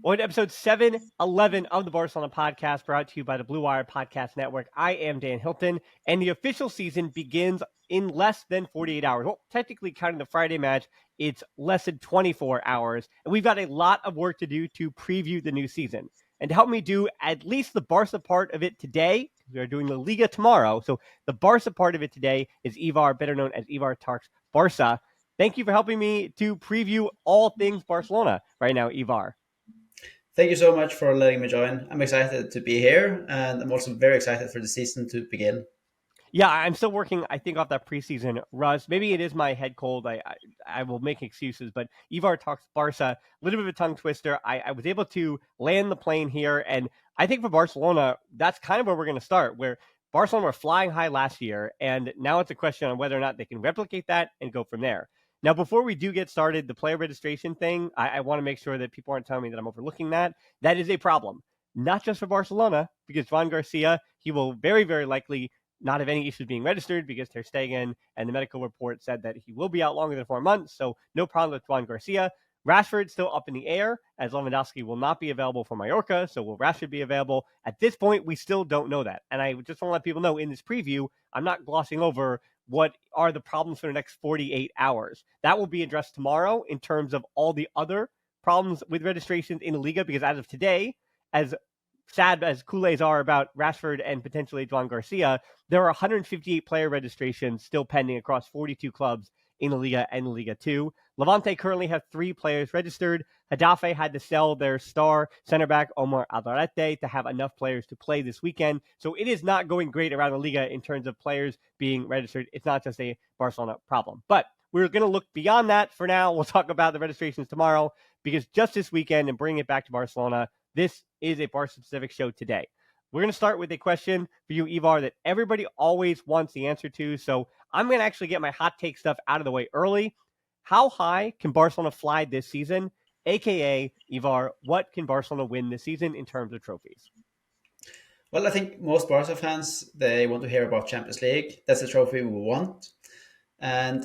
Welcome to episode 711 of the Barcelona podcast, brought to you by the Blue Wire Podcast Network. I am Dan Hilton, and the official season begins in less than 48 hours. Well, technically, counting the Friday match, it's less than 24 hours. And we've got a lot of work to do to preview the new season. And to help me do at least the Barca part of it today, we are doing the Liga tomorrow. So the Barca part of it today is Ivar, better known as Ivar Talks Barca. Thank you for helping me to preview all things Barcelona right now, Ivar. Thank you so much for letting me join. I'm excited to be here, and I'm also very excited for the season to begin. Yeah, I'm still working, I think, off that preseason rust. Maybe it is my head cold. I will make excuses, but Ivar Talks Barca, a little bit of a tongue twister. I was able to land the plane here, and I think for Barcelona, that's kind of where we're going to start, where Barcelona were flying high last year, and now it's a question on whether or not they can replicate that and go from there. Now, before we do get started, the player registration thing, I want to make sure that people aren't telling me that I'm overlooking that. That is a problem, not just for Barcelona, because Joan Garcia, he will very, very likely not have any issues being registered because Ter Stegen and the medical report said that he will be out longer than 4 months. So no problem with Joan Garcia. Rashford still up in the air, as Lewandowski will not be available for Mallorca. So will Rashford be available? At this point, we still don't know that. And I just want to let people know in this preview, I'm not glossing over what are the problems for the next 48 hours. That will be addressed tomorrow in terms of all the other problems with registrations in the Liga, because as of today, as sad as Kool-Aids are about Rashford and potentially Joan Garcia, there are 158 player registrations still pending across 42 clubs in the Liga and Liga 2. Levante currently have 3 players registered. Hadafe had to sell their star center back Omar Alderete to have enough players to play this weekend. So it is not going great around the Liga in terms of players being registered. It's not just a Barcelona problem. But we're going to look beyond that for now. We'll talk about the registrations tomorrow, because just this weekend, and bring it back to Barcelona, this is a Barca-specific show today. We're going to start with a question for you, Ivar, that everybody always wants the answer to. So I'm going to actually get my hot take stuff out of the way early. How high can Barcelona fly this season? AKA, Ivar, what can Barcelona win this season in terms of trophies? Well, I think most Barca fans, they want to hear about Champions League. That's the trophy we want. And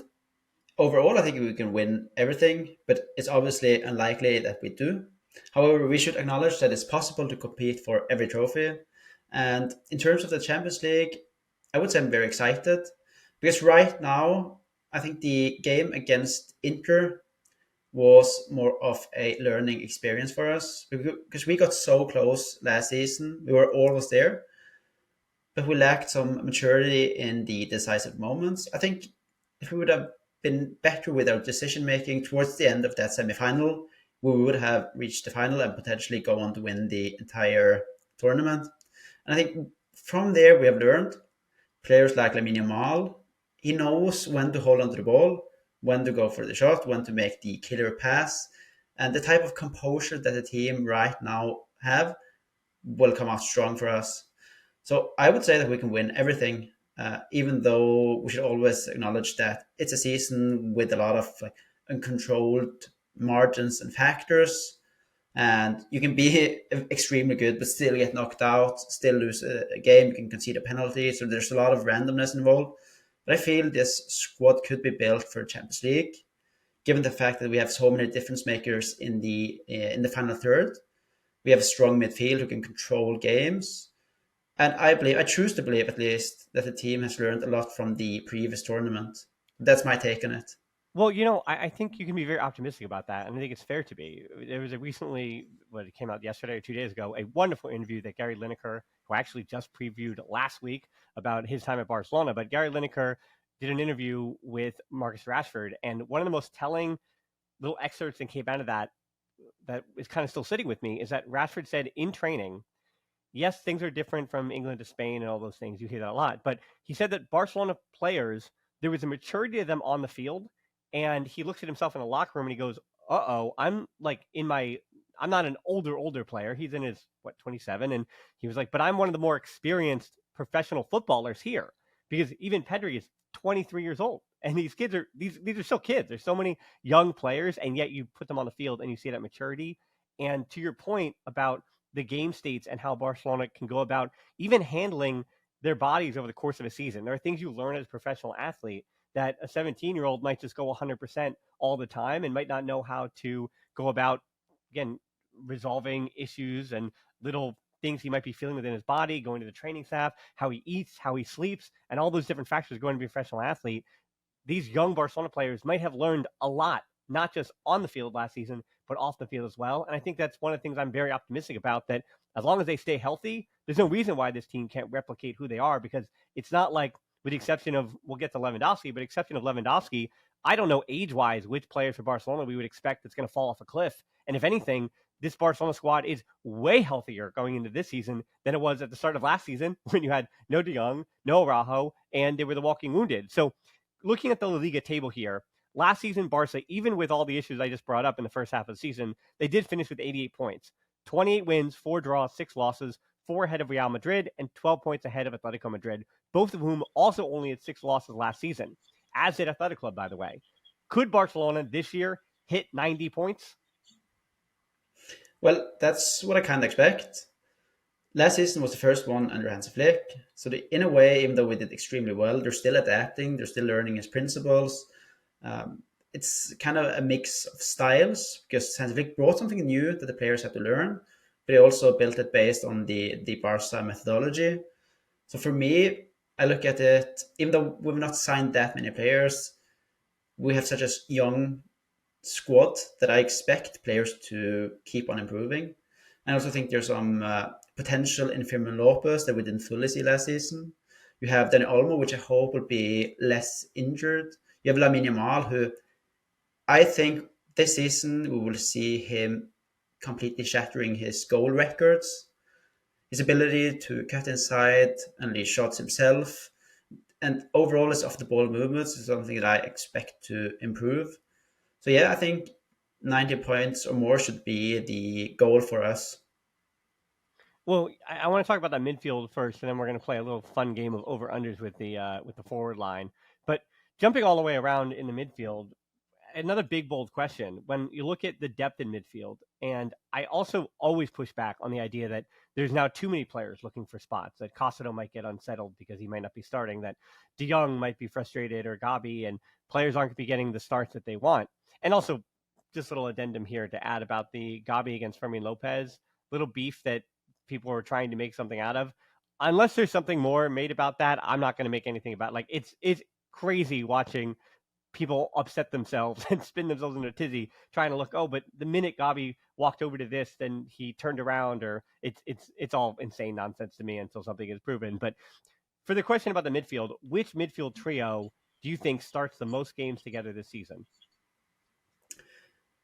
overall, I think we can win everything, but it's obviously unlikely that we do. However, we should acknowledge that it's possible to compete for every trophy. And in terms of the Champions League, I would say I'm very excited, because right now, I think the game against Inter was more of a learning experience for us, because we got so close last season. We were almost there, but we lacked some maturity in the decisive moments. I think if we would have been better with our decision making towards the end of that semi-final, we would have reached the final and potentially go on to win the entire tournament. And I think from there we have learned. Players like Lamine Yamal, he knows when to hold onto the ball, when to go for the shot, when to make the killer pass. And the type of composure that the team right now have will come out strong for us. So I would say that we can win everything, even though we should always acknowledge that it's a season with a lot of uncontrolled margins and factors. And you can be extremely good, but still get knocked out, still lose a game, you can concede a penalty. So there's a lot of randomness involved. But I feel this squad could be built for Champions League, given the fact that we have so many difference makers in the final third. We have a strong midfield who can control games. And I choose to believe at least, that the team has learned a lot from the previous tournament. That's my take on it. Well, I think you can be very optimistic about that, and I think it's fair to be. There was it came out yesterday or 2 days ago, a wonderful interview that Gary Lineker, who actually just previewed last week about his time at Barcelona, but Gary Lineker did an interview with Marcus Rashford, and one of the most telling little excerpts that came out of that is kind of still sitting with me, is that Rashford said in training, yes, things are different from England to Spain and all those things. You hear that a lot. But he said that Barcelona players, there was a maturity of them on the field. And he looks at himself in the locker room and he goes, I'm not an older player. He's in his, 27. And he was like, but I'm one of the more experienced professional footballers here, because even Pedri is 23 years old. And these kids these are still kids. There's so many young players, and yet you put them on the field and you see that maturity. And to your point about the game states and how Barcelona can go about even handling their bodies over the course of a season, there are things you learn as a professional athlete that a 17-year-old might just go 100% all the time and might not know how to go about, again, resolving issues and little things he might be feeling within his body, going to the training staff, how he eats, how he sleeps, and all those different factors going to be a professional athlete. These young Barcelona players might have learned a lot, not just on the field last season, but off the field as well. And I think that's one of the things I'm very optimistic about, that as long as they stay healthy, there's no reason why this team can't replicate who they are, because it's not like, with the exception of, we'll get to Lewandowski, but exception of Lewandowski, I don't know age-wise which players for Barcelona we would expect that's going to fall off a cliff. And if anything, this Barcelona squad is way healthier going into this season than it was at the start of last season, when you had no De Jong, no Araujo, and they were the walking wounded. So looking at the La Liga table here, last season, Barca, even with all the issues I just brought up in the first half of the season, they did finish with 88 points, 28 wins, 4 draws, 6 losses, 4 ahead of Real Madrid, and 12 points ahead of Atletico Madrid, both of whom also only had 6 losses last season, as did Athletic Club, by the way. Could Barcelona this year hit 90 points? Well, that's what I kind of expect. Last season was the first one under Hansi Flick, so in a way, even though we did extremely well, they're still adapting, they're still learning his principles. It's kind of a mix of styles, because Hansi Flick brought something new that the players have to learn, but he also built it based on the Barca methodology. So for me, I look at it, even though we've not signed that many players, we have such a young squad that I expect players to keep on improving. I also think there's some potential in Firmino Lopez that we didn't fully see last season. You have Dani Olmo, which I hope will be less injured. You have Lamine Yamal, who I think this season we will see him completely shattering his goal records. His ability to cut inside and lead shots himself, and overall his off-the-ball movements is something that I expect to improve. So yeah, I think 90 points or more should be the goal for us. Well, I want to talk about that midfield first, and then we're going to play a little fun game of over-unders with the forward line. But jumping all the way around in the midfield, another big, bold question. When you look at the depth in midfield, and I also always push back on the idea that there's now too many players looking for spots, that Castro might get unsettled because he might not be starting, that De Jong might be frustrated, or Gabi, and players aren't going to be getting the starts that they want. And also, just a little addendum here to add about the Gabi against Fermin Lopez, little beef that people are trying to make something out of. Unless there's something more made about that, I'm not going to make anything about it. Like, it's crazy watching people upset themselves and spin themselves into a tizzy trying to look, oh, but the minute Gabi walked over to this, then he turned around, or it's all insane nonsense to me until something is proven. But for the question about the midfield, which midfield trio do you think starts the most games together this season?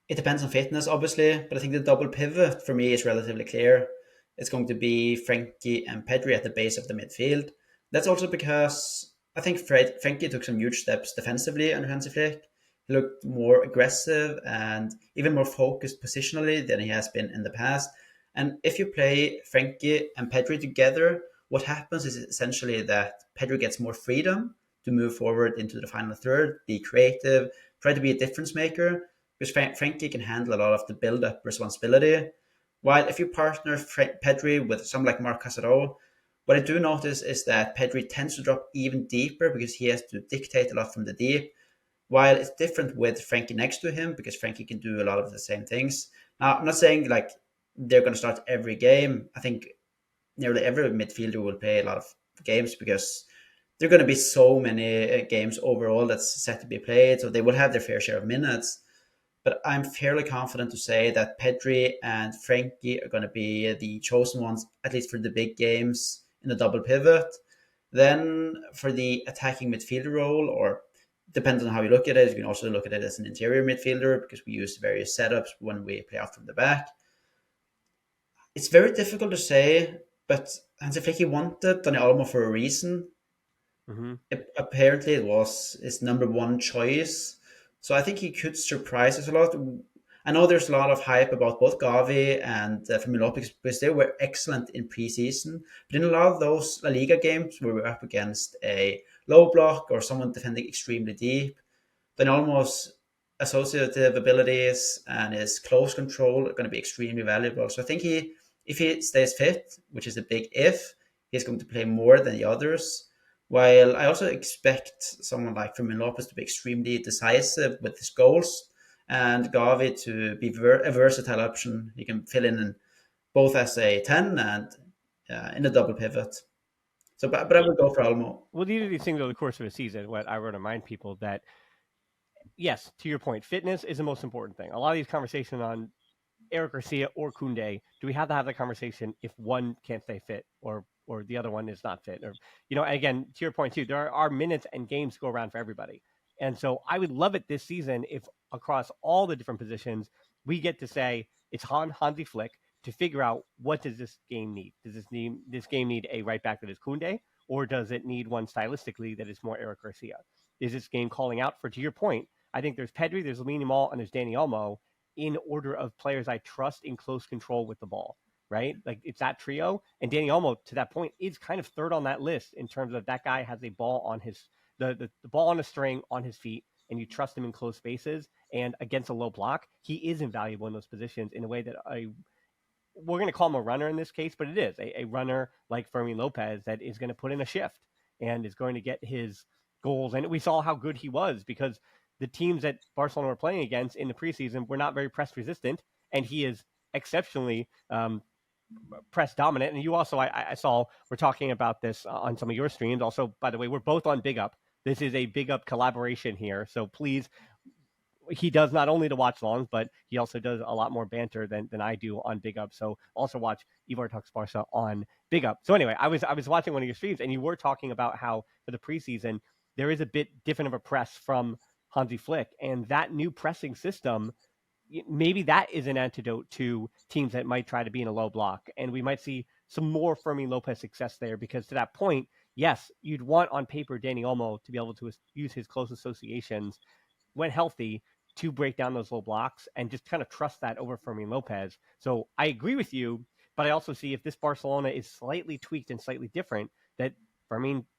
It depends on fitness, obviously, but I think the double pivot for me is relatively clear. It's going to be Frankie and Pedri at the base of the midfield. That's also because I think Frankie took some huge steps defensively under Hansi Flick. He looked more aggressive and even more focused positionally than he has been in the past. And if you play Frankie and Pedri together, what happens is essentially that Pedri gets more freedom to move forward into the final third, be creative, try to be a difference maker, because Frankie can handle a lot of the build-up responsibility. While if you partner Pedri with someone like Marc Casado, what I do notice is that Pedri tends to drop even deeper because he has to dictate a lot from the deep, while it's different with Frankie next to him because Frankie can do a lot of the same things. Now, I'm not saying like they're going to start every game. I think nearly every midfielder will play a lot of games because there are going to be so many games overall that's set to be played, so they will have their fair share of minutes. But I'm fairly confident to say that Pedri and Frankie are going to be the chosen ones, at least for the big games in the double pivot. Then for the attacking midfielder role, or depends on how you look at it, you can also look at it as an interior midfielder because we use various setups when we play out from the back. It's very difficult to say, but Hansi Flick wanted Dani Olmo for a reason. Mm-hmm. Apparently, it was his number one choice. So I think he could surprise us a lot. I know there's a lot of hype about both Gavi and Fermin Lopez because they were excellent in preseason. But in a lot of those La Liga games where we're up against a low block or someone defending extremely deep, then almost associative abilities and his close control are going to be extremely valuable. So I think if he stays fit, which is a big if, he's going to play more than the others. While I also expect someone like Fermin Lopez to be extremely decisive with his goals. and Gavi to be a versatile option. He can fill in both as a 10 and in a double pivot. So, but I would go for Almo. Well, these are these things over the course of a season. What I want to remind people that, yes, to your point, fitness is the most important thing. A lot of these conversations on Eric Garcia or Koundé, do we have to have the conversation if one can't stay fit or the other one is not fit? Or, again, to your point too, there are minutes and games to go around for everybody. And so I would love it this season if across all the different positions, we get to say it's Hansi Flick to figure out what does this game need? Does this game need a right back that is Koundé, or does it need one stylistically that is more Eric Garcia? Is this game calling out for, to your point, I think there's Pedri, there's Lamine Yamal, and there's Dani Olmo in order of players I trust in close control with the ball, right? Like it's that trio. And Dani Olmo, to that point, is kind of third on that list in terms of that guy has a ball on the ball on a string on his feet, and you trust him in close spaces and against a low block. He is invaluable in those positions in a way that we're going to call him a runner in this case, but it is a runner like Fermin Lopez that is going to put in a shift and is going to get his goals. And we saw how good he was because the teams that Barcelona were playing against in the preseason were not very press resistant, and he is exceptionally press dominant. And you also, I saw, we're talking about this on some of your streams. Also, by the way, we're both on Big Up. This is a Big Up collaboration here, so please. He does not only the watch longs, but he also does a lot more banter than I do on Big Up. So also watch Ivar Talks Barca on Big Up. So anyway, I was watching one of your streams, and you were talking about how for the preseason there is a bit different of a press from Hansi Flick, and that new pressing system, maybe that is an antidote to teams that might try to be in a low block, and we might see some more Fermin Lopez success there because to that point, yes, you'd want on paper Dani Olmo to be able to use his close associations when healthy to break down those low blocks and just kind of trust that over Fermin Lopez. So I agree with you, but I also see if this Barcelona is slightly tweaked and slightly different, that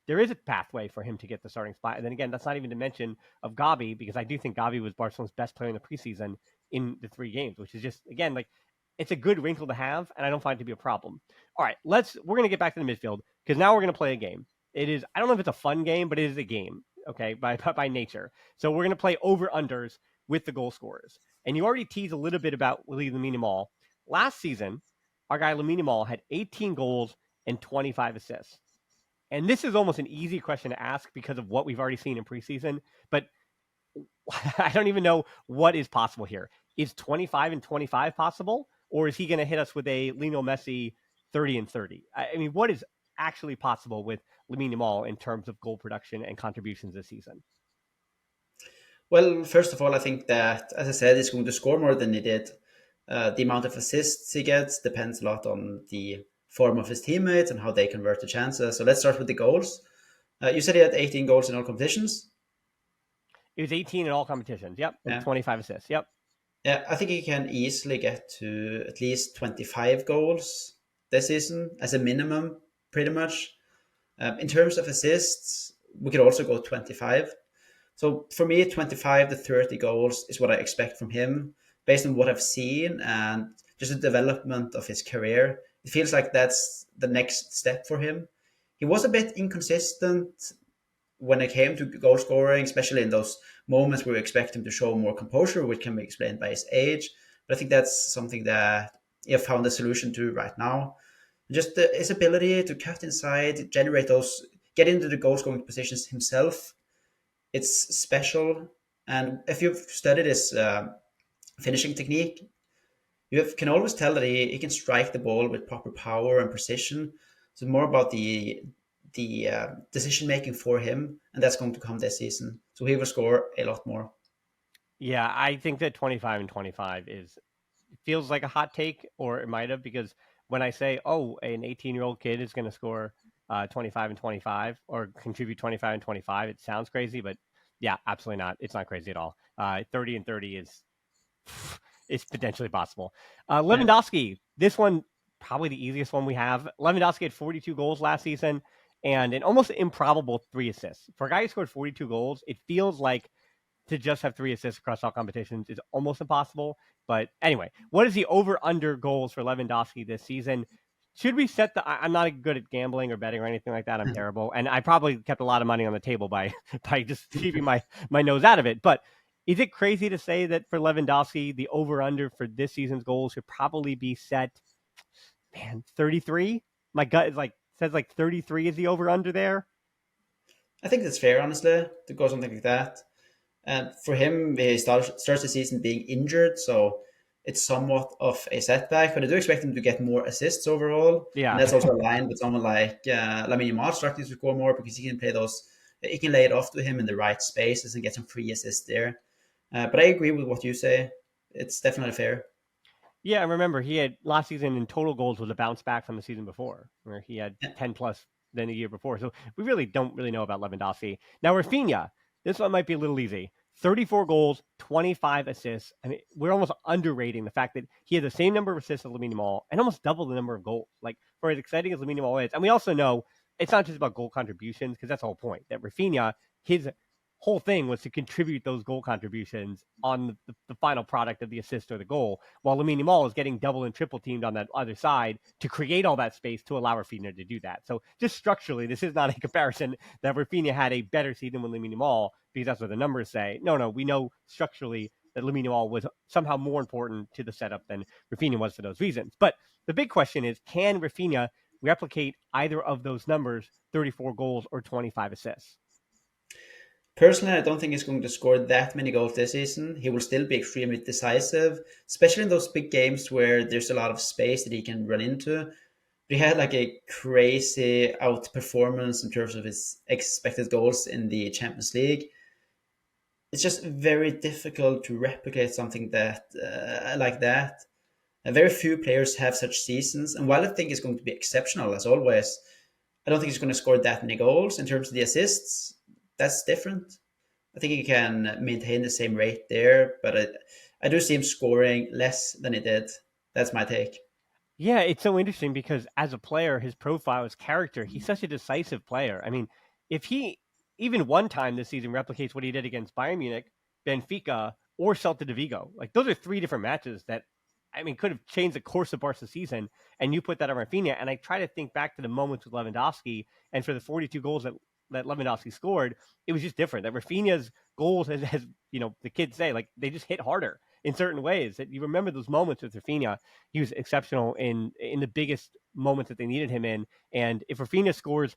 there is a pathway for him to get the starting spot. And then again, that's not even to mention of Gavi, because I do think Gavi was Barcelona's best player in the preseason in the 3 games, which is just, again, like it's a good wrinkle to have, and I don't find it to be a problem. All right, we're going to get back to the midfield because now we're going to play a game. It is, I don't know if it's a fun game, but it is a game, okay, by nature. So we're going to play over-unders with the goal scorers. And you already teased a little bit about Lamine Yamal. Last season, our guy Lamine Yamal had 18 goals and 25 assists. And this is almost an easy question to ask because of what we've already seen in preseason, but I don't even know what is possible here. Is 25 and 25 possible, or is he going to hit us with a Lionel Messi 30 and 30? I mean, what is actually possible with Lamine Yamal in terms of goal production and contributions this season? Well, first of all, I think that, as I said, he's going to score more than he did. The amount of assists he gets depends a lot on the form of his teammates and how they convert the chances. So let's start with the goals. You said he had 18 goals in all competitions? It was 18 in all competitions, yep, and 25 assists, yep. Yeah, I think he can easily get to at least 25 goals this season as a minimum, pretty much. In terms of assists, we could also go 25. So for me, 25 to 30 goals is what I expect from him based on what I've seen and just the development of his career. It feels like that's the next step for him. He was a bit inconsistent when it came to goal scoring, especially in those moments where we expect him to show more composure, which can be explained by his age. But I think that's something that he have found a solution to right now. Just his ability to cut inside, generate those, get into the goal scoring positions himself. It's special. And if you've studied his finishing technique, can always tell that he can strike the ball with proper power and precision. So more about the decision making for him, and that's going to come this season. So he will score a lot more. Yeah, I think that 25 and 25 feels like a hot take, or it might have, because when I say, oh, an 18-year-old kid is going to score 25 and 25 or contribute 25 and 25, it sounds crazy, but yeah, absolutely not. It's not crazy at all. 30 and 30 is it's potentially possible. Lewandowski, this one, probably the easiest one we have. Lewandowski had 42 goals last season and an almost improbable 3 assists. For a guy who scored 42 goals, it feels like to just have 3 assists across all competitions is almost impossible. But anyway, what is the over-under goals for Lewandowski this season? Should we set I'm not good at gambling or betting or anything like that. I'm terrible. And I probably kept a lot of money on the table by just keeping my nose out of it. But Is it crazy to say that for Lewandowski, the over-under for this season's goals should probably be set, 33? My gut is says 33 is the over-under there. I think that's fair, honestly, to go something like that. And for him, he starts the season being injured, so it's somewhat of a setback. But I do expect him to get more assists overall, and Yeah. that's also aligned with someone like Lamine Yamal starting to score more because he can play those. He can lay it off to him in the right spaces and get some free assists there. But I agree with what you say. It's definitely fair. Yeah, I remember he had last season in total goals was a bounce back from the season before, where he had Yeah. 10 plus than the year before. So we really don't really know about Lewandowski. Now, Rafinha, this one might be a little easy. 34 goals, 25 assists. I mean, we're almost underrating the fact that he had the same number of assists as Lamine Yamal and almost double the number of goals. Like, for as exciting as Lamine Yamal is, and we also know it's not just about goal contributions, because that's the whole point. That Rafinha, his whole thing was to contribute those goal contributions on the final product of the assist or the goal, while Lamine Yamal is getting double and triple teamed on that other side to create all that space to allow Rafinha to do that. So just structurally, this is not a comparison that Rafinha had a better season with Lamine Yamal because that's what the numbers say. No, we know structurally that Lamine Yamal was somehow more important to the setup than Rafinha was for those reasons. But the big question is, can Rafinha replicate either of those numbers, 34 goals or 25 assists? Personally, I don't think he's going to score that many goals this season. He will still be extremely decisive, especially in those big games where there's a lot of space that he can run into. But he had like a crazy outperformance in terms of his expected goals in the Champions League. It's just very difficult to replicate something that like that. Very few players have such seasons, and while I think it's going to be exceptional as always, I don't think he's going to score that many goals. In terms of the assists, that's different. I think he can maintain the same rate there, but I do see him scoring less than he did. That's my take. Yeah, it's so interesting because as a player, his profile, his character, he's such a decisive player. I mean, if he even one time this season replicates what he did against Bayern Munich, Benfica, or Celta de Vigo, like those are three different matches that, I mean, could have changed the course of Barca's season. And you put that on Rafinha, and I try to think back to the moments with Lewandowski, and for the 42 goals that Lewandowski scored, it was just different. That Rafinha's goals, has the kids say, like they just hit harder in certain ways. That you remember those moments with Rafinha, he was exceptional in the biggest moments that they needed him in. And if Rafinha scores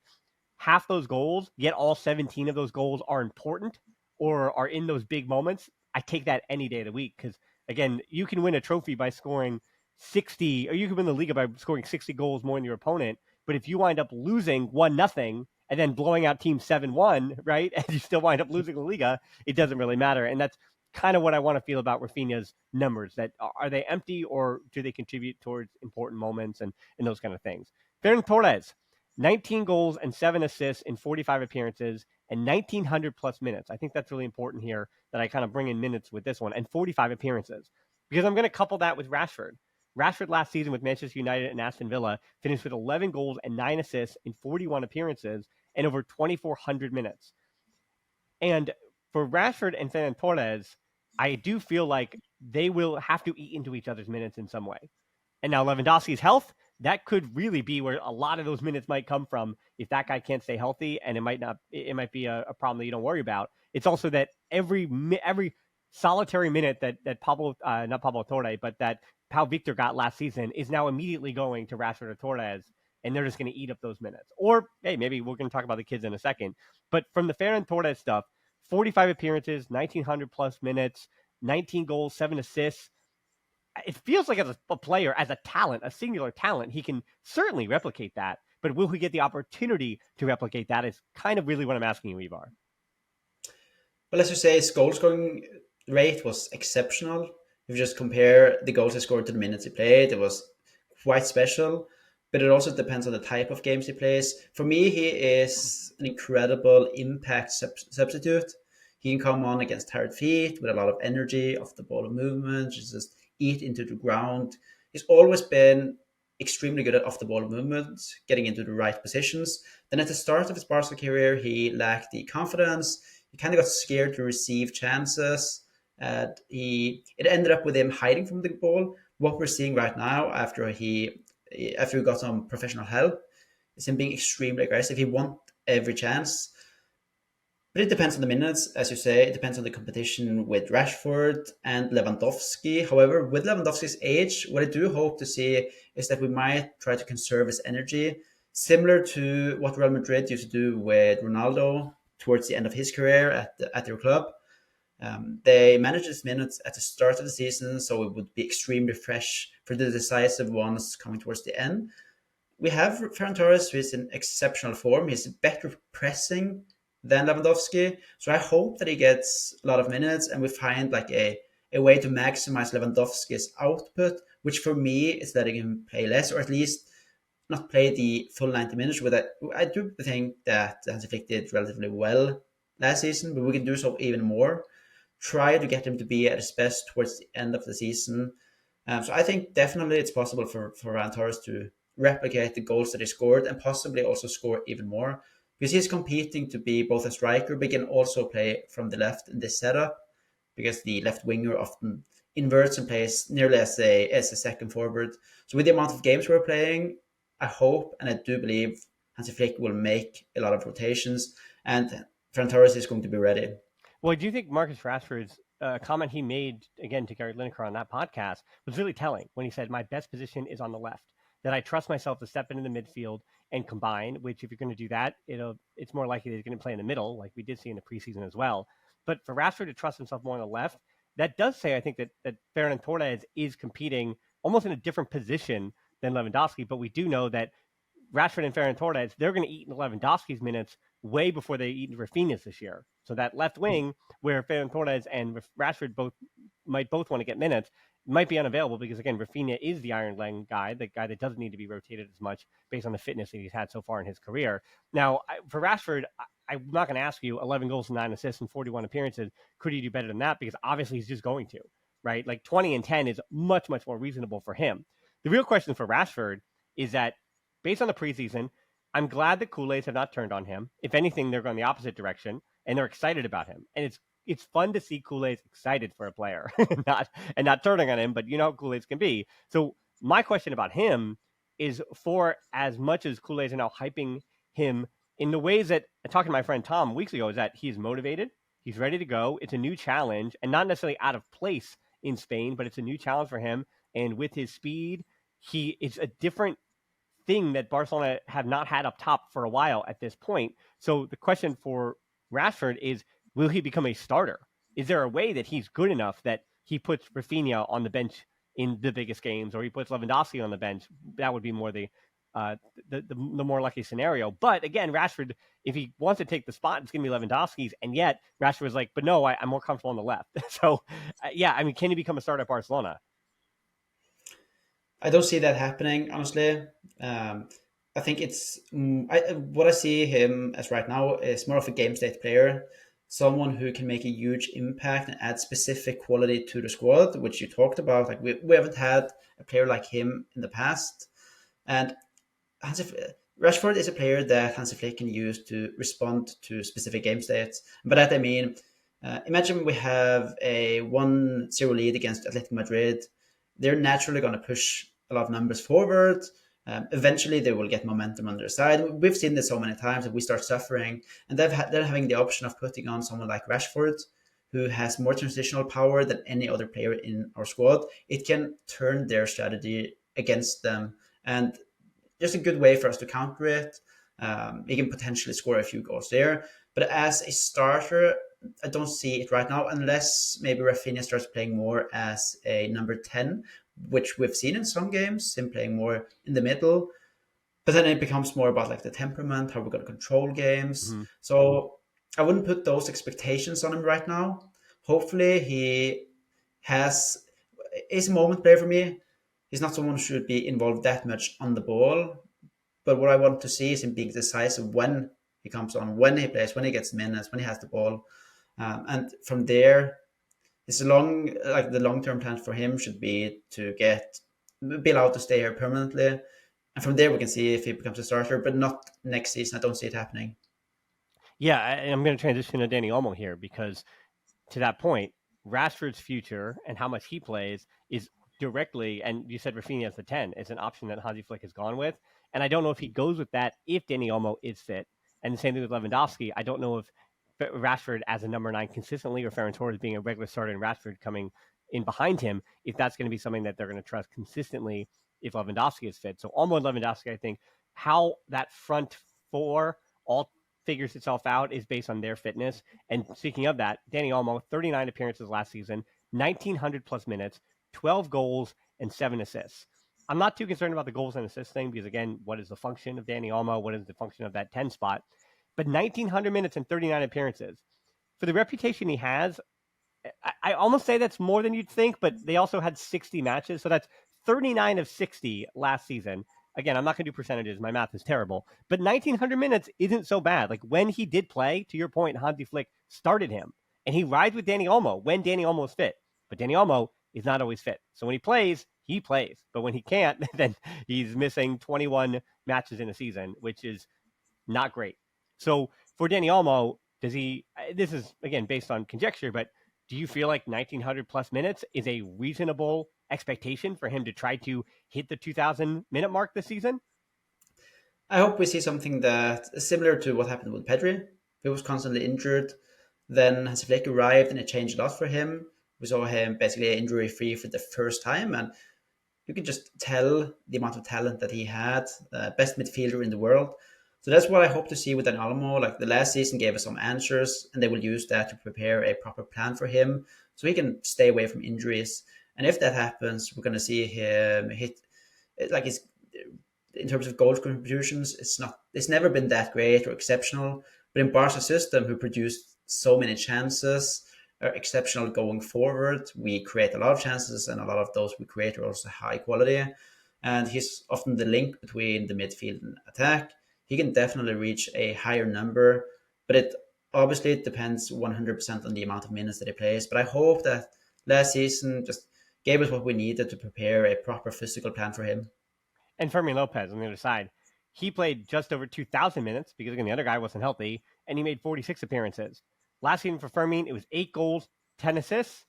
half those goals, yet all 17 of those goals are important or are in those big moments, I take that any day of the week. Because again, you can win a trophy by scoring 60, or you can win the Liga by scoring 60 goals more than your opponent. But if you wind up losing 1-0 and then blowing out team 7-1, right, and you still wind up losing the Liga, it doesn't really matter. And that's kind of what I want to feel about Rafinha's numbers. That are they empty or do they contribute towards important moments and those kind of things? Ferran Torres, 19 goals and 7 assists in 45 appearances and 1,900 plus minutes. I think that's really important here that I kind of bring in minutes with this one and 45 appearances because I'm going to couple that with Rashford. Rashford last season with Manchester United and Aston Villa finished with 11 goals and 9 assists in 41 appearances and over 2,400 minutes. And for Rashford and Ferran Torres, I do feel like they will have to eat into each other's minutes in some way. And now Lewandowski's health, that could really be where a lot of those minutes might come from if that guy can't stay healthy, and it might be a problem that you don't worry about. It's also that every solitary minute that Pablo, not Pablo Torre, but that Pau Victor got last season is now immediately going to Rashford or Torres, and they're just going to eat up those minutes. Or hey, maybe we're going to talk about the kids in a second. But from the Ferran Torres stuff, 45 appearances, 1,900 plus minutes, 19 goals, 7 assists. It feels like as a player, as a talent, a singular talent, he can certainly replicate that. But will he get the opportunity to replicate that is kind of really what I'm asking you, Ivar. Well, let's just say his goal scoring rate was exceptional. If you just compare the goals he scored to the minutes he played, it was quite special. But it also depends on the type of games he plays. For me, he is an incredible impact substitute. He can come on against tired feet with a lot of energy, off the ball movement, just eat into the ground. He's always been extremely good at off the ball movements, getting into the right positions. Then at the start of his Barca career, he lacked the confidence. He kind of got scared to receive chances. It ended up with him hiding from the ball. What we're seeing right now after he got some professional help is him being extremely aggressive. He wants every chance. But it depends on the minutes, as you say. It depends on the competition with Rashford and Lewandowski. However, with Lewandowski's age, what I do hope to see is that we might try to conserve his energy, similar to what Real Madrid used to do with Ronaldo towards the end of his career at their club. They managed his minutes at the start of the season, so it would be extremely fresh for the decisive ones coming towards the end. We have Ferran Torres, who is in exceptional form. He's better pressing than Lewandowski. So I hope that he gets a lot of minutes and we find like a way to maximize Lewandowski's output, which for me is letting him play less, or at least not play the full 90 minutes. With that, I do think that Hansi Flick did relatively well last season, but we can do so even more. Try to get him to be at his best towards the end of the season. So I think definitely it's possible for Ferran Torres to replicate the goals that he scored and possibly also score even more because he's competing to be both a striker but can also play from the left in this setup because the left winger often inverts and plays nearly as a second forward. So with the amount of games we're playing, I hope and I do believe Hansi Flick will make a lot of rotations and Ferran Torres is going to be ready. Well, do you think Marcus Rashford's comment he made, again, to Gary Lineker on that podcast was really telling when he said, my best position is on the left, that I trust myself to step into the midfield and combine, which if you're going to do that, it's more likely that he's going to play in the middle, like we did see in the preseason as well. But for Rashford to trust himself more on the left, that does say, I think, that Ferran Torres is competing almost in a different position than Lewandowski, but we do know that Rashford and Ferran Torres, they're going to eat into Lewandowski's minutes way before they eat into Rafinha's this year. So that left wing where Ferran Torres and Rashford might both want to get minutes might be unavailable because, again, Rafinha is the Iron Lung guy, the guy that doesn't need to be rotated as much based on the fitness that he's had so far in his career. Now, for Rashford, I'm not going to ask you 11 goals and 9 assists and 41 appearances. Could he do better than that? Because obviously he's just going to, right? Like 20 and 10 is much, much more reasonable for him. The real question for Rashford is that based on the preseason, I'm glad the Kool-Aids have not turned on him. If anything, they're going the opposite direction, and they're excited about him. And it's fun to see Kool-Aids excited for a player, and not turning on him. But you know how Kool-Aids can be. So my question about him is, for as much as Kool-Aids are now hyping him in the ways that talking to my friend Tom weeks ago, is that he's motivated, he's ready to go. It's a new challenge, and not necessarily out of place in Spain, but it's a new challenge for him. And with his speed, it's a different thing that Barcelona have not had up top for a while at this point. So the question for Rashford is, will he become a starter? Is there a way that he's good enough that he puts Rafinha on the bench in the biggest games, or he puts Lewandowski on the bench? That would be more the more lucky scenario. But again, Rashford, if he wants to take the spot, it's going to be Lewandowski's. And yet Rashford was like, but no, I'm more comfortable on the left. So yeah, I mean, can he become a starter at Barcelona? I don't see that happening, honestly. I think what I see him as right now is more of a game state player, someone who can make a huge impact and add specific quality to the squad, which you talked about. Like we haven't had a player like him in the past, and Hansi, Rashford is a player that Hansi Flick can use to respond to specific game states. By that I mean, imagine we have a 1-0 lead against Atletico Madrid. They're naturally going to push a lot of numbers forward. Eventually, they will get momentum on their side. We've seen this so many times that we start suffering, and they're having the option of putting on someone like Rashford, who has more transitional power than any other player in our squad. It can turn their strategy against them, and just a good way for us to counter it. He can potentially score a few goals there, but as a starter, I don't see it right now, unless maybe Rafinha starts playing more as a number 10, which we've seen in some games, him playing more in the middle. But then it becomes more about like the temperament, how we're going to control games. Mm-hmm. So I wouldn't put those expectations on him right now. Hopefully he is a moment player for me. He's not someone who should be involved that much on the ball. But what I want to see is him being decisive when he comes on, when he plays, when he gets minutes, when he has the ball. And from there, the long-term plan for him should be to be allowed to stay here permanently. And from there, we can see if he becomes a starter, but not next season. I don't see it happening. Yeah, I'm going to transition to Danny Olmo here because to that point, Rashford's future and how much he plays is directly, and you said Rafinha as the 10, is an option that Hansi Flick has gone with. And I don't know if he goes with that if Danny Olmo is fit. And the same thing with Lewandowski. I don't know if Rashford as a number 9 consistently, or Ferran Torres being a regular starter and Rashford coming in behind him, if that's going to be something that they're going to trust consistently if Lewandowski is fit. So Olmo and Lewandowski, I think how that front four all figures itself out is based on their fitness. And speaking of that, Danny Olmo, 39 appearances last season, 1,900 plus minutes, 12 goals, and 7 assists. I'm not too concerned about the goals and assists thing because, again, what is the function of Danny Olmo? What is the function of that 10 spot? But 1,900 minutes and 39 appearances. For the reputation he has, I almost say that's more than you'd think, but they also had 60 matches. So that's 39 of 60 last season. Again, I'm not going to do percentages. My math is terrible. But 1,900 minutes isn't so bad. Like when he did play, to your point, Hansi Flick started him. And he rides with Danny Olmo when Danny Olmo is fit. But Danny Olmo is not always fit. So when he plays, he plays. But when he can't, then he's missing 21 matches in a season, which is not great. So for Danny Olmo, does he, this is, again, based on conjecture, but do you feel like 1,900 plus minutes is a reasonable expectation for him to try to hit the 2,000 minute mark this season? I hope we see something that is similar to what happened with Pedri. He was constantly injured. Then Hansi Flick arrived and it changed a lot for him. We saw him basically injury free for the first time, and you can just tell the amount of talent that he had. Best midfielder in the world. So that's what I hope to see with Dan Olmo. Like the last season gave us some answers, and they will use that to prepare a proper plan for him, so he can stay away from injuries. And if that happens, we're going to see him hit like his in terms of goal contributions. It's never been that great or exceptional. But in Barca's system, who produced so many chances, are exceptional going forward. We create a lot of chances, and a lot of those we create are also high quality. And he's often the link between the midfield and attack. He can definitely reach a higher number, but it obviously depends 100% on the amount of minutes that he plays. But I hope that last season just gave us what we needed to prepare a proper physical plan for him. And Fermin Lopez on the other side, he played just over 2,000 minutes because, again, the other guy wasn't healthy, and he made 46 appearances. Last season for Fermin, it was 8 goals, 10 assists.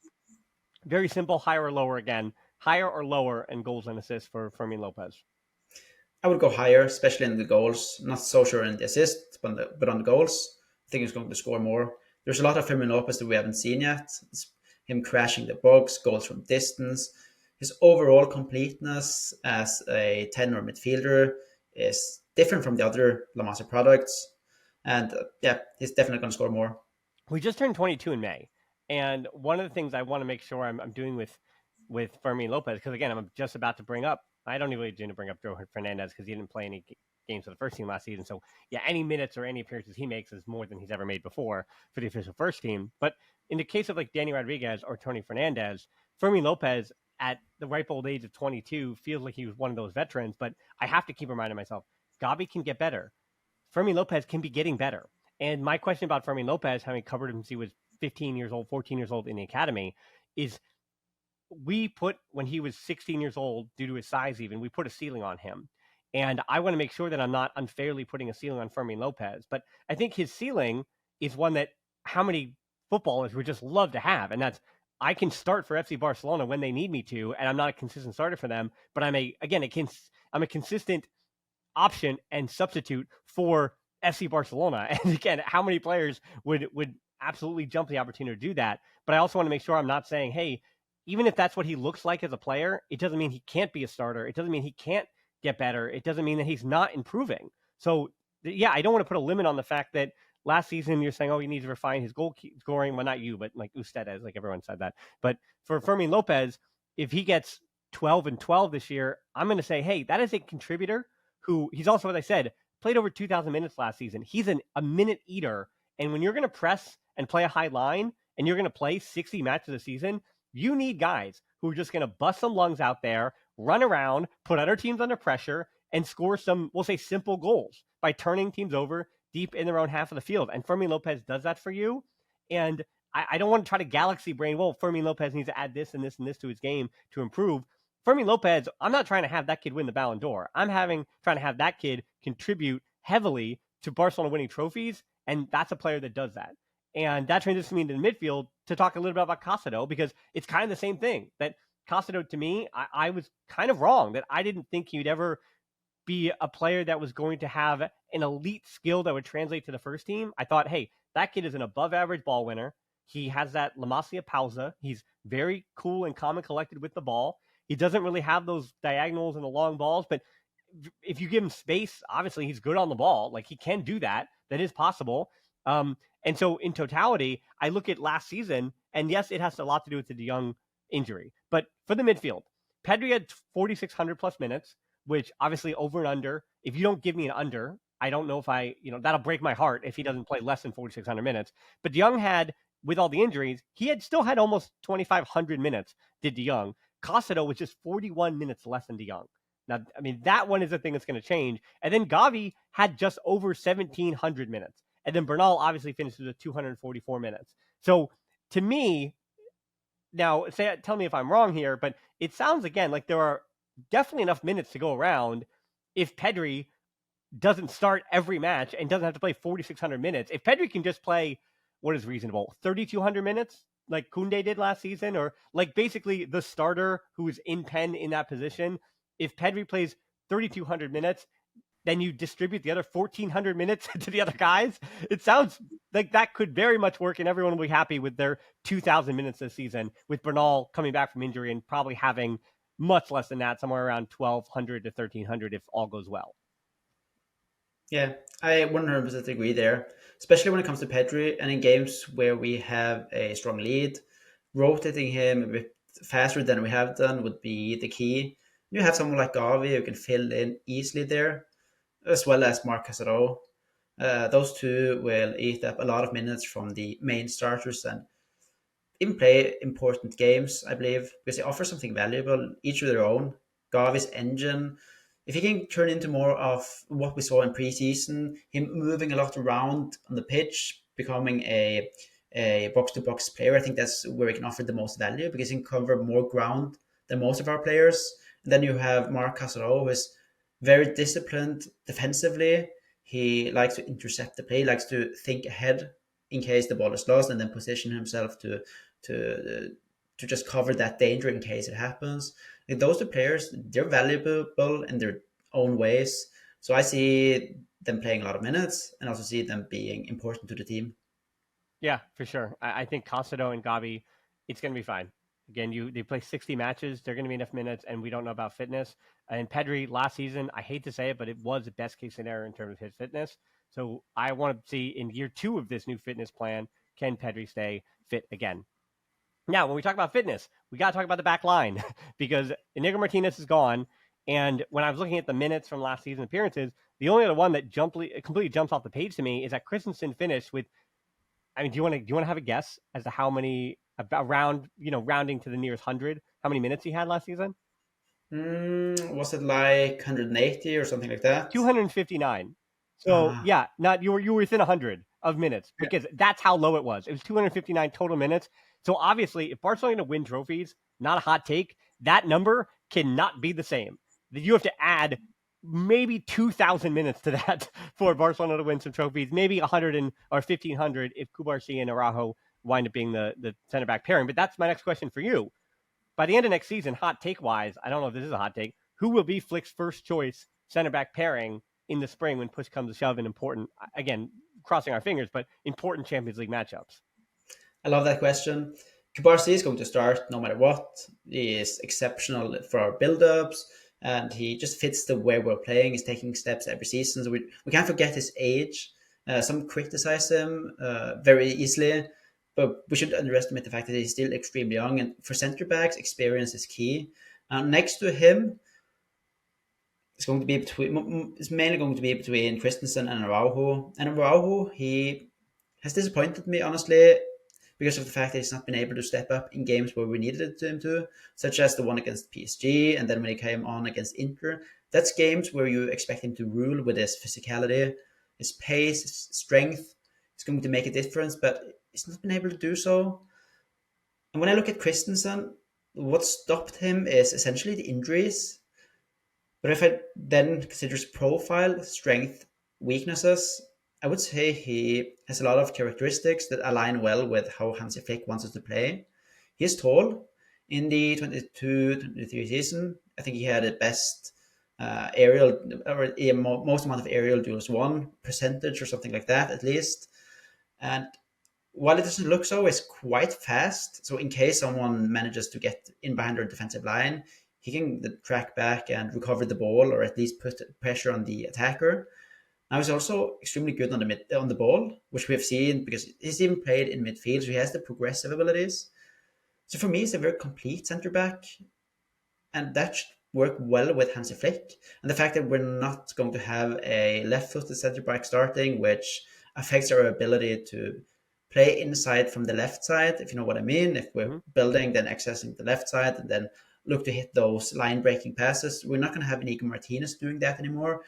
Very simple, higher or lower again. Higher or lower in goals and assists for Fermin Lopez? I would go higher, especially in the goals. Not so sure in the assists, but on the goals, I think he's going to score more. There's a lot of Fermin Lopez that we haven't seen yet. It's him crashing the box, goals from distance. His overall completeness as a 10 or midfielder is different from the other La Masia products. And yeah, he's definitely going to score more. We just turned 22 in May. And one of the things I want to make sure I'm doing with Fermin Lopez, because again, I'm just about to bring up, I don't even need to bring up Joe Fernandez because he didn't play any games for the first team last season. So yeah, any minutes or any appearances he makes is more than he's ever made before for the official first team. But in the case of like Danny Rodriguez or Tony Fernandez, Fermin Lopez at the ripe old age of 22 feels like he was one of those veterans, but I have to keep reminding myself, Gabi can get better. Fermin Lopez can be getting better. And my question about Fermin Lopez, having covered him since he was 15 years old, 14 years old in the academy, is we put, when he was 16 years old, due to his size even, we put a ceiling on him. And I want to make sure that I'm not unfairly putting a ceiling on Fermin Lopez. But I think his ceiling is one that how many footballers would just love to have. And that's, I can start for FC Barcelona when they need me to, and I'm not a consistent starter for them, but I'm a consistent option and substitute for FC Barcelona. And again, how many players would absolutely jump the opportunity to do that? But I also want to make sure I'm not saying, hey, even if that's what he looks like as a player, it doesn't mean he can't be a starter. It doesn't mean he can't get better. It doesn't mean that he's not improving. So yeah, I don't want to put a limit on the fact that last season you're saying, oh, he needs to refine his goal scoring. Well, not you, but like Ustedes, like everyone said that. But for Fermin Lopez, if he gets 12 and 12 this year, I'm going to say, hey, that is a contributor who he's also, as I said, played over 2,000 minutes last season. He's a minute eater. And when you're going to press and play a high line and you're going to play 60 matches a season, you need guys who are just going to bust some lungs out there, run around, put other teams under pressure, and score some, we'll say, simple goals by turning teams over deep in their own half of the field. And Fermin Lopez does that for you. And I don't want to try to galaxy brain, well, Fermin Lopez needs to add this and this and this to his game to improve. Fermin Lopez, I'm not trying to have that kid win the Ballon d'Or. I'm trying to have that kid contribute heavily to Barcelona winning trophies, and that's a player that does that. And that transitions me into the midfield to talk a little bit about Castro, because it's kind of the same thing. That Castro, to me, I was kind of wrong. That I didn't think he'd ever be a player that was going to have an elite skill that would translate to the first team. I thought, hey, That kid is an above-average ball winner. He has that La Masia pausa. He's very cool and calm and collected with the ball. He doesn't really have those diagonals and the long balls, but if you give him space, obviously he's good on the ball. Like, he can do that. That is possible. And so in totality, I look at last season, and yes, it has a lot to do with the De Jong injury. But for the midfield, Pedri had 4,600 plus minutes, which obviously over and under. If you don't give me an under, I don't know if that'll break my heart if he doesn't play less than 4,600 minutes. But De Jong had, with all the injuries, he had still had almost 2,500 minutes, did De Jong. Cossato was just 41 minutes less than De Jong. Now, I mean, that one is the thing that's going to change. And then Gavi had just over 1,700 minutes. And then Bernal obviously finishes with 244 minutes. So to me, now, tell me if I'm wrong here, but it sounds, again, like there are definitely enough minutes to go around if Pedri doesn't start every match and doesn't have to play 4,600 minutes. If Pedri can just play, what is reasonable, 3,200 minutes, like Koundé did last season, or like basically the starter who's in pen in that position, if Pedri plays 3,200 minutes, then you distribute the other 1,400 minutes to the other guys. It sounds like that could very much work, and everyone will be happy with their 2,000 minutes this season, with Bernal coming back from injury and probably having much less than that, somewhere around 1,200 to 1,300 if all goes well. Yeah, I 100% agree there, especially when it comes to Pedri and in games where we have a strong lead. Rotating him a bit faster than we have done would be the key. You have someone like Gavi who can fill in easily there, as well as Marc Casado. Those two will eat up a lot of minutes from the main starters and even play important games, I believe, because they offer something valuable, each of their own. Gavi's engine, if he can turn into more of what we saw in preseason, him moving a lot around on the pitch, becoming a box-to-box player, I think that's where he can offer the most value because he can cover more ground than most of our players. And then you have Marc Casado, who is very disciplined defensively. He likes to intercept the play, likes to think ahead in case the ball is lost, and then position himself to just cover that danger in case it happens. Like those two players, they're valuable in their own ways. So I see them playing a lot of minutes, and also see them being important to the team. Yeah, for sure. I think Costado and Gavi, it's going to be fine. Again, they play 60 matches. They're going to be enough minutes, and we don't know about fitness. And Pedri last season, I hate to say it, but it was the best case scenario in terms of his fitness. So I want to see in year 2 of this new fitness plan, can Pedri stay fit again? Now, when we talk about fitness, we got to talk about the back line because Inigo Martinez is gone. And when I was looking at the minutes from last season appearances, the only other one that completely jumps off the page to me is that Christensen finished with, I mean, do you want to have a guess as to how many, about rounding to the nearest 100, how many minutes he had last season? Was it like 180 or something like that? 259. So yeah, you were within 100 of minutes because that's how low it was. It was 259 total minutes. So obviously, if Barcelona win trophies, not a hot take, that number cannot be the same. You have to add maybe 2,000 minutes to that for Barcelona to win some trophies. Maybe 100 or 1,500 if Cubarsí and Araujo wind up being the center back pairing. But that's my next question for you. By the end of next season, hot take wise, I don't know if this is a hot take, who will be Flick's first choice center back pairing in the spring when push comes to shove in important, again, crossing our fingers, but important Champions League matchups? I love that question. Cubarsí is going to start no matter what. He is exceptional for our build-ups, and he just fits the way we're playing. He's taking steps every season. So we can't forget his age. Some criticize him very easily, but we shouldn't underestimate the fact that he's still extremely young. And for centre backs, experience is key. Next to him, it's mainly going to be between Christensen and Araujo. And Araujo, he has disappointed me honestly because of the fact that he's not been able to step up in games where we needed him to, such as the one against PSG, and then when he came on against Inter. That's games where you expect him to rule with his physicality, his pace, his strength. It's going to make a difference, but he's not been able to do so. And when I look at Christensen, what stopped him is essentially the injuries. But if I then consider his profile, strength, weaknesses, I would say he has a lot of characteristics that align well with how Hansi Flick wants us to play. He is tall. In the 22-23 season, I think he had the best most amount of aerial duels won percentage or something like that, at least. And while it doesn't look so, it's quite fast. So in case someone manages to get in behind their defensive line, he can track back and recover the ball, or at least put pressure on the attacker. Now he's also extremely good on the ball, which we have seen because he's even played in midfield, so he has the progressive abilities. So for me, he's a very complete centre back, and that should work well with Hansi Flick. And the fact that we're not going to have a left-footed centre back starting, which affects our ability to play inside from the left side, if you know what I mean. If we're building, then accessing the left side, and then look to hit those line-breaking passes, we're not going to have Inigo Martinez doing that anymore.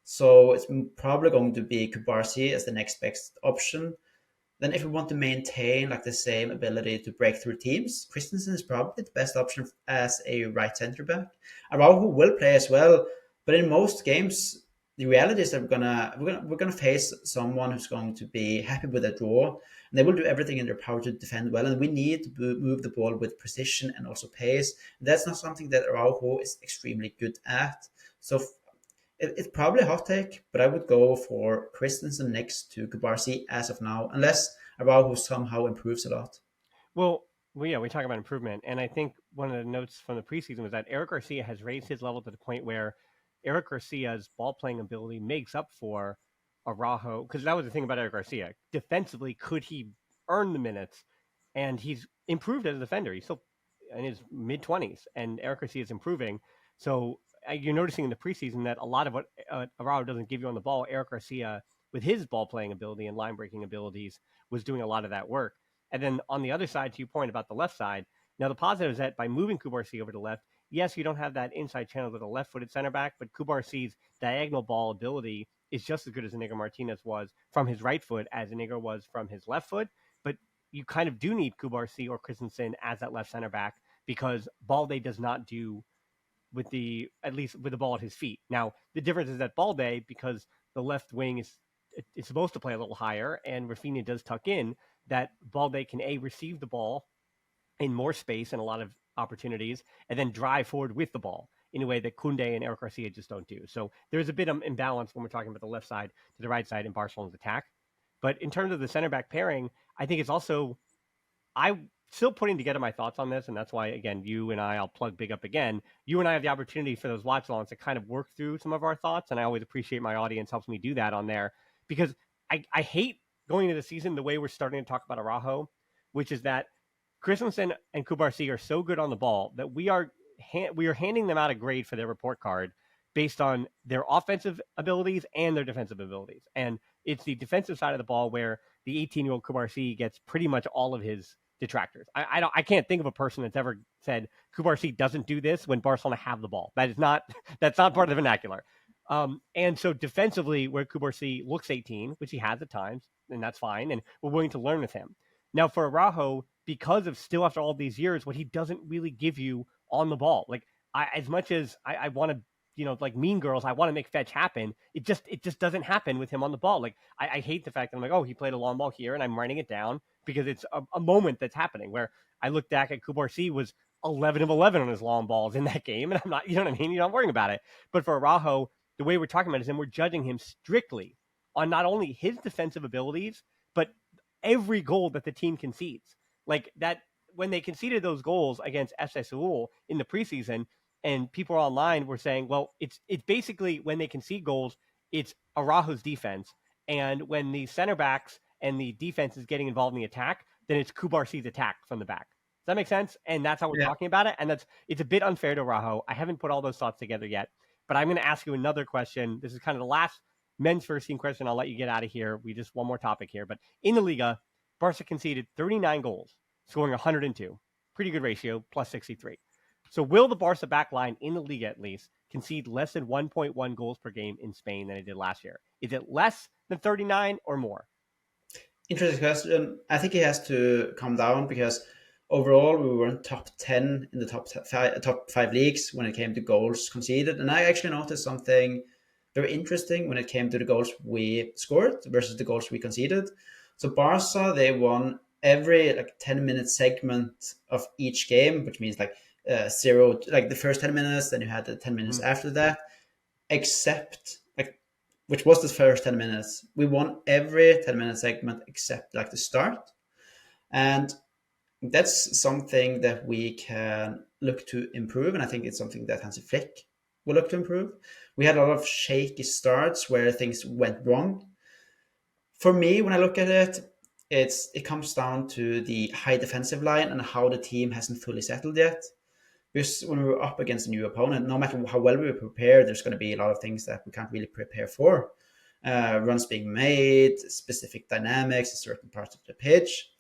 So it's probably going to be Kubarsi as the next best option. Then if we want to maintain like the same ability to break through teams, Christensen is probably the best option as a right centre back. Araujo will play as well, but in most games, the reality is that we're gonna face someone who's going to be happy with a draw, and they will do everything in their power to defend well. And we need to move the ball with precision and also pace. That's not something that Araujo is extremely good at. So it's probably a hot take, but I would go for Christensen next to Kubarsi as of now, unless Araujo somehow improves a lot. Well, yeah, we talk about improvement, and I think one of the notes from the preseason was that Eric Garcia has raised his level to the point where Eric Garcia's ball playing ability makes up for Araujo, because that was the thing about Eric Garcia. Defensively, could he earn the minutes? And he's improved as a defender. He's still in his mid-20s, and Eric Garcia is improving. So you're noticing in the preseason that a lot of what Araujo doesn't give you on the ball, Eric Garcia, with his ball playing ability and line breaking abilities, was doing a lot of that work. And then on the other side, to your point about the left side, now the positive is that by moving Kubarsi over to left, yes, you don't have that inside channel with a left-footed center back, but Kubarsi's diagonal ball ability is just as good as Inigo Martinez was from his right foot as Inigo was from his left foot. But you kind of do need Kubarsi or Christensen as that left center back because Balde does not do with at least with the ball at his feet. Now the difference is that Balde, because the left wing is supposed to play a little higher, and Rafinha does tuck in, that Balde can receive the ball in more space and a lot of opportunities, and then drive forward with the ball in a way that Kunde and Eric Garcia just don't do. So there's a bit of imbalance when we're talking about the left side to the right side in Barcelona's attack. But in terms of the center back pairing, I think it's also I'm still putting together my thoughts on this, and that's why, again, you and I'll plug big up again. You and I have the opportunity for those watch alongs to kind of work through some of our thoughts, and I always appreciate my audience helps me do that on there because I hate going into the season the way we're starting to talk about Araujo, which is that Christensen and Kubarsi are so good on the ball that we are handing them out a grade for their report card based on their offensive abilities and their defensive abilities. And it's the defensive side of the ball where the 18-year-old Kubarsi gets pretty much all of his detractors. I can't think of a person that's ever said Kubarsi doesn't do this when Barcelona have the ball. That's not part of the vernacular. And so defensively, where Kubarsi looks 18, which he has at times, and that's fine, and we're willing to learn with him. Now for Araujo, because of still after all these years, what he doesn't really give you on the ball, like as much as I want to, like Mean Girls, I want to make fetch happen. It just doesn't happen with him on the ball. Like I hate the fact that I'm like, oh, he played a long ball here, and I'm writing it down because it's a moment that's happening where I look back at Kubarsi was 11 of 11 on his long balls in that game, and I'm not, you know what I mean? You're not worrying about it. But for Araujo, the way we're talking about it is, and we're judging him strictly on not only his defensive abilities, but every goal that the team concedes. Like that, when they conceded those goals against FC Seoul in the preseason, and people online were saying, well, it's basically when they concede goals, it's Araujo's defense, and when the center backs and the defense is getting involved in the attack, then it's Kubarsi's attack from the back. Does that make sense? And that's how we're talking about it. And it's a bit unfair to Araujo. I haven't put all those thoughts together yet, but I'm going to ask you another question. This is kind of the last men's first team question. I'll let you get out of here. We just one more topic here, but in the Liga, Barca conceded 39 goals, scoring 102. Pretty good ratio, plus 63. So will the Barca backline in the Liga at least concede less than 1.1 goals per game in Spain than it did last year? Is it less than 39 or more? Interesting question. I think it has to come down because overall we were in top 10 in the top five leagues when it came to goals conceded. And I actually noticed something very interesting when it came to the goals we scored versus the goals we conceded. So Barca, they won every 10-minute segment of each game, which means zero, like the first 10 minutes, then you had the 10 minutes after that, except which was the first 10 minutes. We won every 10-minute segment except like the start. And that's something that we can look to improve. And I think it's something that Hansi Flick will look to improve. We had a lot of shaky starts where things went wrong. For me, when I look at it, it comes down to the high defensive line and how the team hasn't fully settled yet. Because when we were up against a new opponent, no matter how well we were prepared, there's going to be a lot of things that we can't really prepare for. Runs being made, specific dynamics in certain parts of the pitch.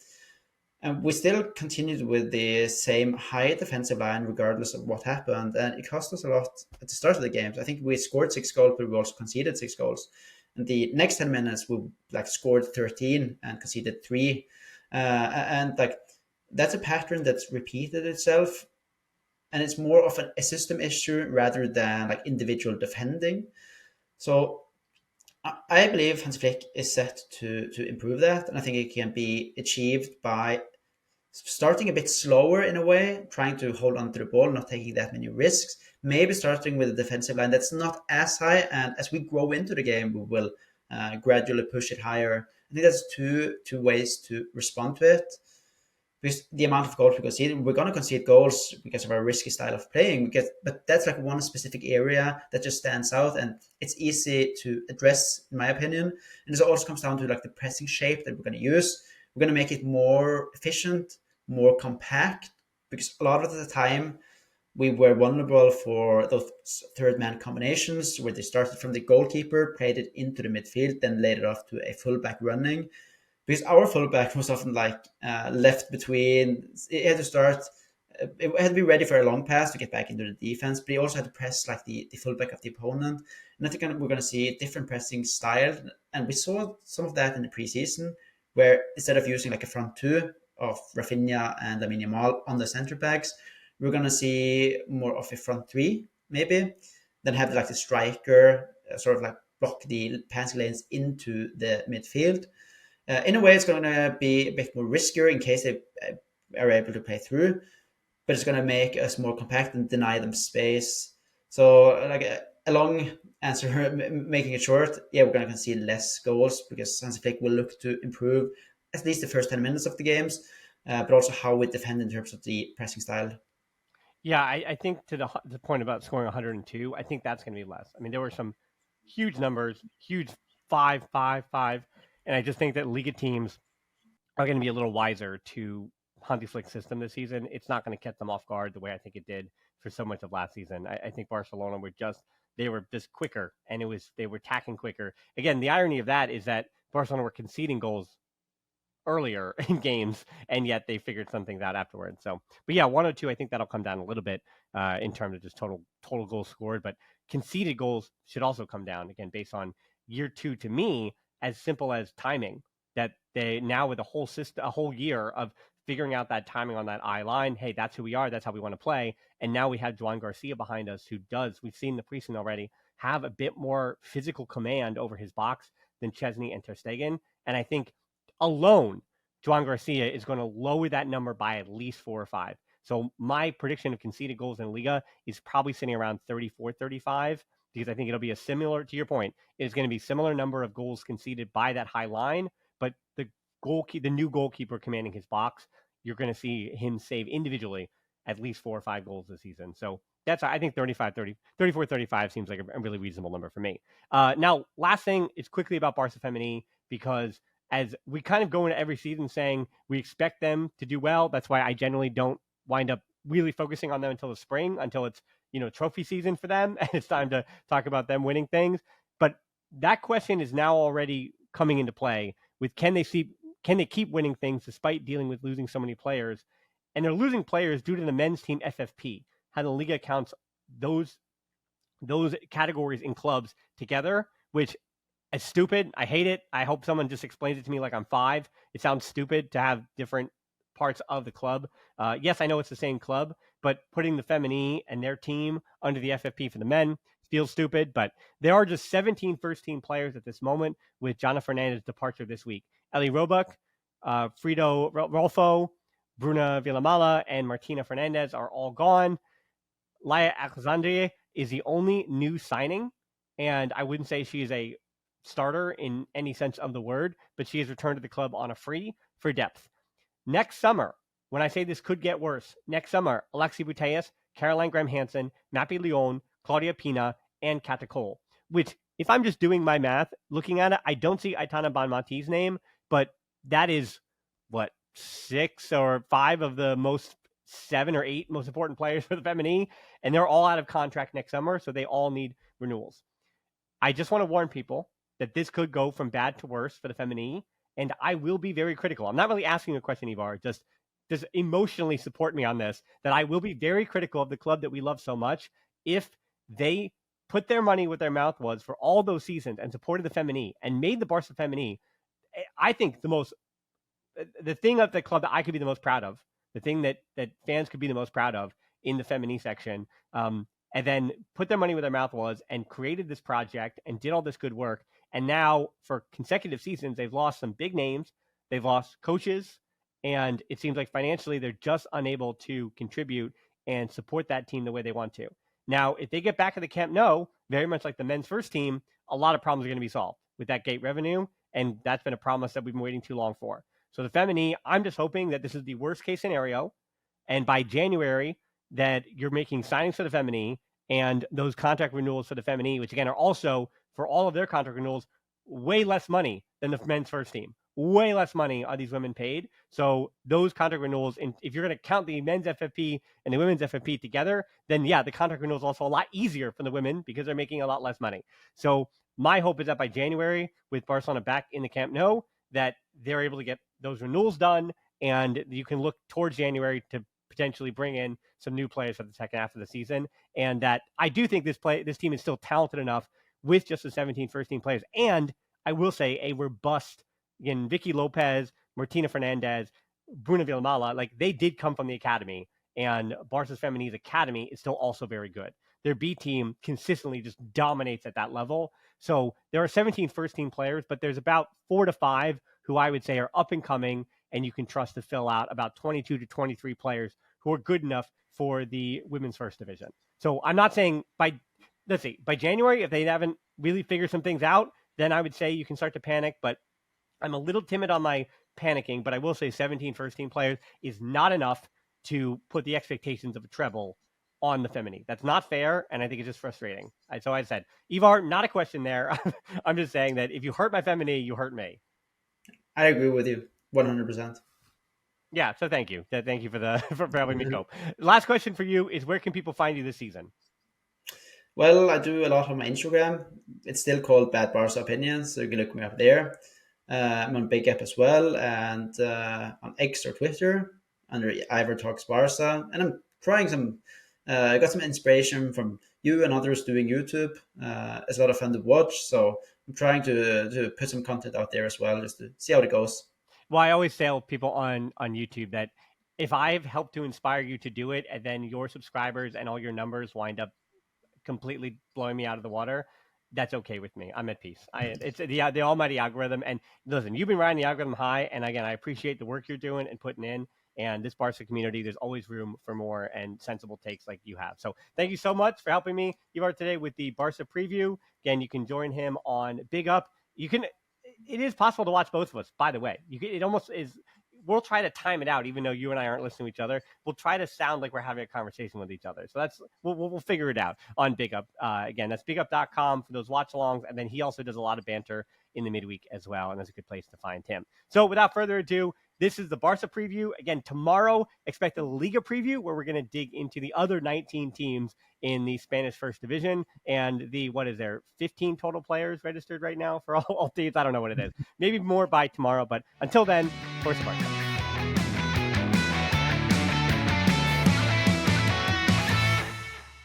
And we still continued with the same high defensive line regardless of what happened. And it cost us a lot at the start of the games. I think we scored 6 goals, but we also conceded 6 goals. And the next 10 minutes, we like scored 13 and conceded 3. And like that's a pattern that's repeated itself. And it's more of a system issue rather than like individual defending. So I believe Hans Flick is set to improve that. And I think it can be achieved by starting a bit slower in a way, trying to hold on to the ball, not taking that many risks. Maybe starting with a defensive line that's not as high, and as we grow into the game, we will gradually push it higher. I think that's two ways to respond to it. Because the amount of goals we concede, we're going to concede goals because of our risky style of playing. But that's like one specific area that just stands out, and it's easy to address, in my opinion. And it also comes down to like the pressing shape that we're going to use. We're going to make it more efficient, more compact, because a lot of the time we were vulnerable for those third man combinations where they started from the goalkeeper, played it into the midfield, then laid it off to a fullback running. Because our fullback was often like left between, it had to start, it had to be ready for a long pass to get back into the defense, but he also had to press like the fullback of the opponent. And I think we're going to see a different pressing style. And we saw some of that in the preseason, where instead of using like a front two of Rafinha and Lamine Yamal on the center backs, we're going to see more of a front three, maybe, then have like the striker sort of like block the passing lanes into the midfield. In a way, it's going to be a bit more riskier in case they are able to play through, but it's going to make us more compact and deny them space. So, like a long answer, making it short, yeah, we're going to concede less goals because Hansi Flick will look to improve at least the first 10 minutes of the games, but also how we defend in terms of the pressing style. Yeah, I think to the point about scoring 102, I think that's going to be less. I mean, there were some huge numbers, huge 5-5-5, and I just think that Liga teams are going to be a little wiser to Hansi Flick's system this season. It's not going to catch them off guard the way I think it did for so much of last season. I think Barcelona were just quicker, and they were attacking quicker. Again, the irony of that is that Barcelona were conceding goals earlier in games, and yet they figured some things out afterwards. So, but yeah, 102, I think that'll come down a little bit in terms of just total goals scored, but conceded goals should also come down again based on year two. To me, as simple as timing, that they now with a whole system, a whole year of figuring out that timing on that eye line. Hey, that's who we are. That's how we want to play. And now we have Juan Garcia behind us, who does. We've seen the preseason already have a bit more physical command over his box than Chesney and Ter Stegen. And I think alone, Juan Garcia is going to lower that number by at least 4 or 5. So my prediction of conceded goals in Liga is probably sitting around 34, 35, because I think it'll be a similar, to your point, it's going to be similar number of goals conceded by that high line, but the new goalkeeper commanding his box, you're going to see him save individually at least 4 or 5 goals this season. So that's, I think 34, 35 seems like a really reasonable number for me. Now, last thing is quickly about Barça Femení, because as we kind of go into every season saying we expect them to do well. That's why I generally don't wind up really focusing on them until the spring, until it's, trophy season for them. And it's time to talk about them winning things. But that question is now already coming into play with can they keep winning things despite dealing with losing so many players? And they're losing players due to the men's team FFP, how the Liga counts those categories in clubs together, which is stupid. I hate it. I hope someone just explains it to me like I'm 5. It sounds stupid to have different parts of the club. Yes, I know it's the same club, but putting the Femení and their team under the FFP for the men feels stupid. But there are just 17 first-team players at this moment, with Jana Fernandez's departure this week. Eli Roebuck, Frido Rolfo, Bruna Villamala, and Martina Fernandez are all gone. Laia Alexandre is the only new signing, and I wouldn't say she is a starter in any sense of the word, but she has returned to the club on a free for depth. Next summer, when I say this could get worse, next summer, Alexi Bouteilles, Caroline Graham-Hansen, Mappy Leon, Claudia Pina, and Kata Cole, which, if I'm just doing my math, looking at it, I don't see Aitana Bonmati's name, but that is, 6 or 5 of the 7 or 8 most important players for the Femení, and they're all out of contract next summer, so they all need renewals. I just want to warn people that this could go from bad to worse for the Femení, and I will be very critical. I'm not really asking a question, Ivar, just emotionally support me on this, that I will be very critical of the club that we love so much if they put their money where their mouth was for all those seasons and supported the Femení and made the Barca Femení, I think the thing of the club that I could be the most proud of, the thing that fans could be the most proud of in the Femení section, and then put their money where their mouth was and created this project and did all this good work. And now for consecutive seasons, they've lost some big names. They've lost coaches. And it seems like financially, they're just unable to contribute and support that team the way they want to. Now, if they get back to the Camp Nou, very much like the men's first team, a lot of problems are going to be solved with that gate revenue. And that's been a promise that we've been waiting too long for. So the Femení, I'm just hoping that this is the worst case scenario. And by January, that you're making signings for the Femení and those contract renewals for the Femení, which again are also, for all of their contract renewals, way less money than the men's first team. Way less money are these women paid. So those contract renewals, and if you're going to count the men's FFP and the women's FFP together, then yeah, the contract renewal is also a lot easier for the women because they're making a lot less money. So my hope is that by January, with Barcelona back in the Camp Nou, that they're able to get those renewals done, and you can look towards January to potentially bring in some new players for the second half of the season. And that I do think this team is still talented enough with just the 17 first-team players. And I will say a robust, again, Vicky Lopez, Martina Fernandez, Bruna Villamala, like they did come from the academy, and Barca's Femini's academy is still also very good. Their B team consistently just dominates at that level. So there are 17 first-team players, but there's about 4 to 5 who I would say are up and coming, and you can trust to fill out about 22 to 23 players who are good enough for the women's first division. So I'm not saying by January, if they haven't really figured some things out, then I would say you can start to panic, but I'm a little timid on my panicking, but I will say 17 first-team players is not enough to put the expectations of a treble on the Femení. That's not fair, and I think it's just frustrating. So I said, Ivar, not a question there. I'm just saying that if you hurt my Femení, you hurt me. I agree with you 100%. Yeah, so thank you. Thank you for helping me cope. Last question for you is, where can people find you this season? Well, I do a lot on my Instagram. It's still called Bad Barca Opinions, so you can look me up there. I'm on Big App as well, and on X or Twitter under Ivar Talks Barca. And I'm trying some. I got some inspiration from you and others doing YouTube. It's a lot of fun to watch, so I'm trying to put some content out there as well, just to see how it goes. Well, I always tell people on YouTube that if I've helped to inspire you to do it, and then your subscribers and all your numbers wind up completely blowing me out of the water, that's okay with me. I'm at peace. It's the almighty algorithm. And listen, you've been riding the algorithm high, and again, I appreciate the work you're doing and putting in. And this Barca community, there's always room for more and sensible takes like you have. So thank you so much for helping me, Ivar, today with the Barca preview. Again, you can join him on Big Up. It is possible to watch both of us, by the way. It almost is. We'll try to time it out, even though you and I aren't listening to each other. We'll try to sound like we're having a conversation with each other. So we'll figure it out on Big Up. Again, that's bigup.com for those watch-alongs. And then he also does a lot of banter in the midweek as well, and that's a good place to find him. So without further ado, this is the Barca preview. Again, tomorrow, expect a Liga preview where we're going to dig into the other 19 teams in the Spanish First Division and 15 total players registered right now for all teams? I don't know what it is. Maybe more by tomorrow, but until then, Forza Barca.